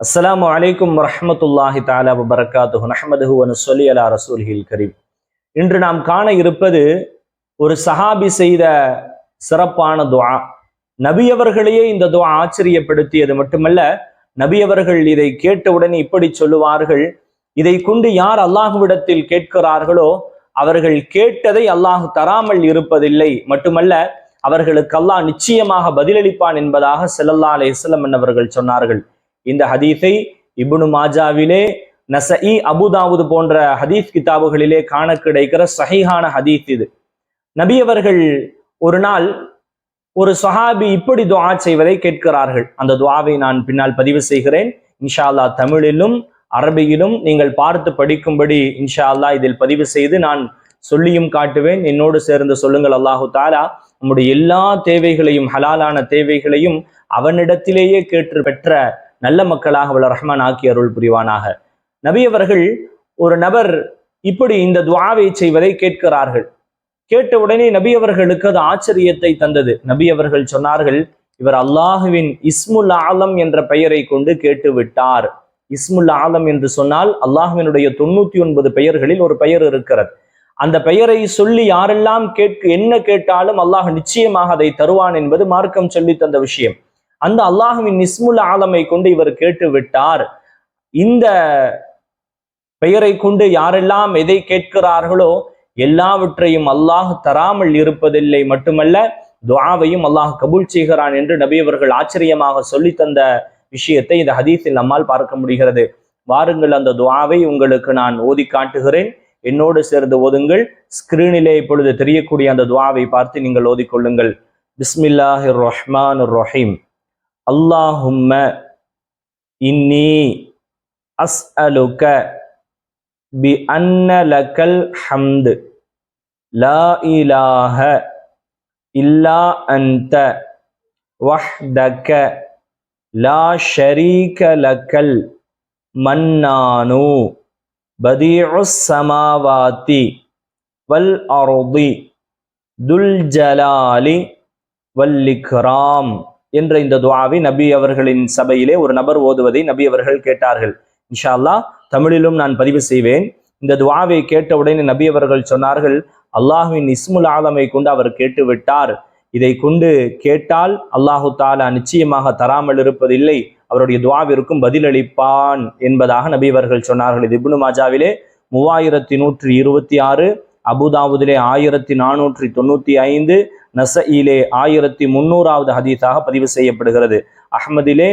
அஸ்ஸலாமு அலைக்கும் வரஹ்மத்துல்லாஹி தஆலா வபரகாத்துஹு நஹ்மதுஹு வ நுஸல்லி அலா ரசூலிஹில் கரீம். இன்று நாம் காண இருப்பது ஒரு சஹாபி செய்த சிறப்பான துஆ. நபி அவர்களையே இந்த துஆ ஆச்சரியப்படுத்தியது மட்டுமல்ல, நபி அவர்கள் இதை கேட்டவுடன் இப்படி சொல்லுவார்கள், இதை கொண்டு யார் அல்லாஹ்விடத்தில் கேட்கிறார்களோ அவர்கள் கேட்டதை அல்லாஹ் தராமல் இருப்பதில்லை, மட்டுமல்ல அவர்களுக்கு அல்லாஹ் நிச்சயமாக பதிலளிப்பான் என்பதாக ஸல்லல்லாஹு அலைஹி வஸல்லம் அவர்கள் சொன்னார்கள். இந்த ஹதீஸை இப்னு மாஜாவிலே, நஸஈ, அபுதாவுது போன்ற ஹதீஸ் கிதாபுகளிலே காண கிடைக்கிற சஹீஹான ஹதீஸ் இது. நபி அவர்கள் ஒரு நாள் ஒரு சஹாபி இப்படி துஆ செய்வதை கேட்கிறார்கள். அந்த துஆவை நான் பின்னால் பதிவு செய்கிறேன். இன்ஷா அல்லாஹ் தமிழிலும் அரபியிலும் நீங்கள் பார்த்து படிக்கும்படி இன்ஷா அல்லாஹ் இதில் பதிவு செய்து நான் சொல்லியும் காட்டுவேன். என்னோடு சேர்ந்து சொல்லுங்கள். அல்லாஹு தஆலா நம்முடைய எல்லா தேவைகளையும், ஹலாலான தேவைகளையும் அவனிடத்திலேயே கேட்டு பெற்ற நல்ல மக்களாக வல்ல ரஹ்மான் ஆக்கி அருள் புரிவானாக. நபி அவர்கள் ஒரு நபர் இப்படி இந்த துஆவை செய்வதை கேட்கிறார்கள். கேட்ட உடனே நபி அவர்களுக்கு அது ஆச்சரியத்தை தந்தது. நபி அவர்கள் சொன்னார்கள், இவர் அல்லாஹுவின் இஸ்முல் ஆலம் என்ற பெயரை கொண்டு கேட்டு விட்டார். இஸ்முல் ஆலம் என்று சொன்னால் அல்லாஹுவினுடைய 99 பெயர்களில் ஒரு பெயர் இருக்கிறது. அந்த பெயரை சொல்லி யாரெல்லாம் என்ன கேட்டாலும் அல்லாஹ் நிச்சயமாக அதை தருவான் என்பது மார்க்கம் சொல்லி தந்த விஷயம். அந்த அல்லாஹுவின் இஸ்முல் ஆலமை கொண்டு இவர் கேட்டு விட்டார். இந்த பெயரை கொண்டு யாரெல்லாம் எதை கேட்கிறார்களோ எல்லாவற்றையும் அல்லாஹ் தராமல் இருப்பதில்லை, மட்டுமல்ல துஆவையும் அல்லாஹ் கபூல் செய்கிறான் என்று நபி அவர்கள் ஆச்சரியமாக சொல்லி தந்த விஷயத்தை இந்த ஹதீஸில் நம்மால் பார்க்க முடிகிறது. வாருங்கள், அந்த துஆவை உங்களுக்கு நான் ஓதி காட்டுகிறேன். என்னோடு சேர்ந்து ஓதுங்கள். ஸ்கிரீனிலே இப்பொழுது தெரியக்கூடிய அந்த துஆவை பார்த்து நீங்கள் ஓதிக்கொள்ளுங்கள். பிஸ்மில்லாஹிர் ரஹ்மானிர் ரஹீம். அல்லாஹும்ம இன்னி அஸ்அலுக பி அன்ன லக்கல் ஹம்து லா இலாஹ இல்லா அன்த வஹ்தக லா ஷரீக லக்கல் மன்னானு பதீஉஸ் ஸமாவாதி வல் அர்தி துல் ஜலாலி வல் இக்ராம் என்ற இந்த துஆவை நபி அவர்களின் சபையிலே ஒரு நபர் ஓதுவதை நபி அவர்கள் கேட்டார்கள். இன்ஷா அல்லாஹ் தமிழிலும் நான் பதிவு செய்வேன். இந்த துஆவை கேட்டவுடனே நபி அவர்கள் சொன்னார்கள், அல்லாஹுவின் இஸ்முல் ஆலமை கொண்டு அவர் கேட்டு விட்டார். இதை கொண்டு கேட்டால் அல்லாஹு தஆலா நிச்சயமாக தராமல் இருப்பதில்லை, அவருடைய துஆவிற்கும் பதிலளிப்பான் என்பதாக நபி அவர்கள் சொன்னார்கள். இது இப்னு மாஜாவிலே 3126, அபுதாவுதிலே 1495, நஸஈலே 1300வது ஹதீஸாக பதிவு செய்யப்படுகிறது. அஹ்மதிலே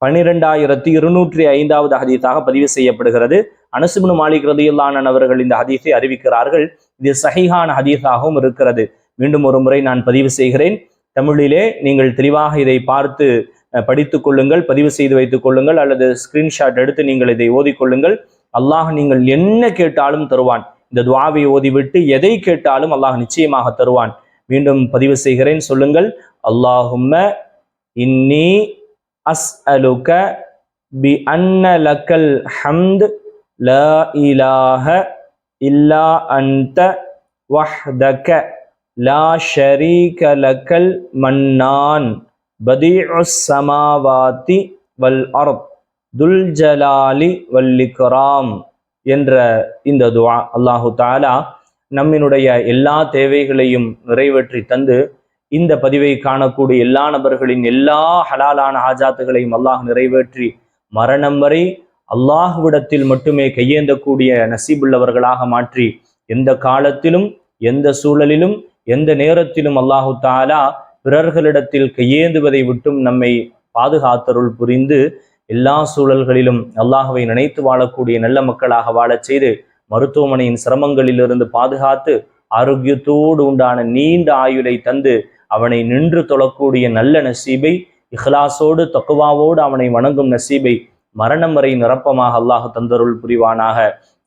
12205வது ஹதீஸாக பதிவு செய்யப்படுகிறது. அனஸ் இப்னு மாலிக் ரலியல்லாஹு அன்ஹு அவர்கள் இந்த ஹதீஸை அறிவிக்கிறார்கள். இது சஹீஹான ஹதீஸாகவும் இருக்கிறது. மீண்டும் ஒரு முறை நான் பதிவு செய்கிறேன். தமிழிலே நீங்கள் தெளிவாக இதை பார்த்து படித்துக் கொள்ளுங்கள், பதிவு செய்து வைத்துக் கொள்ளுங்கள், அல்லது ஸ்கிரீன்ஷாட் எடுத்து நீங்கள் இதை ஓதிக்கொள்ளுங்கள். அல்லாஹ் நீங்கள் என்ன கேட்டாலும் தருவான். இந்த துஆவை ஓதிவிட்டு எதை கேட்டாலும் அல்லாஹ் நிச்சயமாக தருவான். மீண்டும் பதிவு செய்கிறேன், சொல்லுங்கள். அல்லாஹும்ம இன்னி அஸ்அலுக பி அன்ன லக்கல் ஹம்த் லா இலாஹ இல்லா அன்த வஹ்தக லா ஷரீக லக்கல் மன்னான் பதீஉஸ் ஸமாவாதி வல் அர்த் துல் ஜலாலி வல் இக்ராம் என்ற இந்த துஆ. அல்லாஹு தஆலா நம்மினுடைய எல்லா தேவைகளையும் நிறைவேற்றி தந்து இந்த பதிவை காணக்கூடிய எல்லா நபர்களின் எல்லா ஹலாலான ஹாஜாத்துகளையும் அல்லாஹ் நிறைவேற்றி மரணம் வரை அல்லாஹ்விடத்தில் மட்டுமே கையேந்தக்கூடிய நசீபுள்ளவர்களாக மாற்றி எந்த காலத்திலும், எந்த சூழலிலும், எந்த நேரத்திலும் அல்லாஹு தஆலா பிறர்களிடத்தில் கையேந்துவதை விட்டும் நம்மை பாதுகாத்தருள் புரிந்து எல்லா சூழல்களிலும் அல்லாஹ்வை நினைத்து வாழக்கூடிய நல்ல மக்களாக வாழச் செய்து மருத்துவமனையின் சிரமங்களிலிருந்து பாதுகாத்து ஆரோக்கியத்தோடு உண்டான நீண்ட ஆயுளை தந்து அவனை நின்று தொழக்கூடிய நல்ல நசீபை, இஹ்லாஸோடு தக்வாவோடு அவனை வணங்கும் நசீபை மரணம் வரை நிரப்பமாக அல்லாஹ் தந்தருள் புரிவானாக.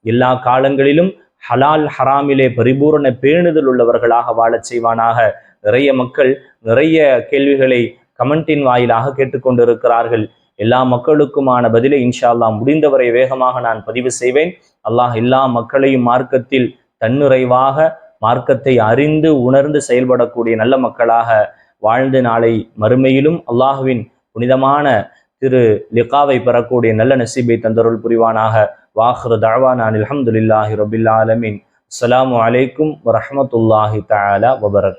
எல்லா காலங்களிலும் ஹலால் ஹராமிலே பரிபூரண பேணுதல் உள்ளவர்களாக வாழச் செய்வானாக. நிறைய மக்கள் நிறைய கேள்விகளை கமெண்டின் வாயிலாக கேட்டுக்கொண்டிருக்கிறார்கள். எல்லா மக்களுக்குமான பதிலை இன்ஷா அல்லாஹ் முடிந்தவரை வேகமாக நான் பதிவு செய்வேன். அல்லாஹ் எல்லா மக்களையும் மார்க்கத்தில் தன்னிறைவாக மார்க்கத்தை அறிந்து உணர்ந்து செயல்படக்கூடிய நல்ல மக்களாக வாழ்ந்து நாளை மறுமையிலும் அல்லாஹுவின் புனிதமான திரு லிகாவை பெறக்கூடிய நல்ல நசீபை தந்தருள் புரிவானாக. வாஹிரு தஅவானா அல்ஹம்துலில்லாஹி ரபில் ஆலமீன். அஸ்ஸலாமு அலைக்கும் வரஹ்மத்துல்லாஹி தஆலா வபரகாத்துஹு.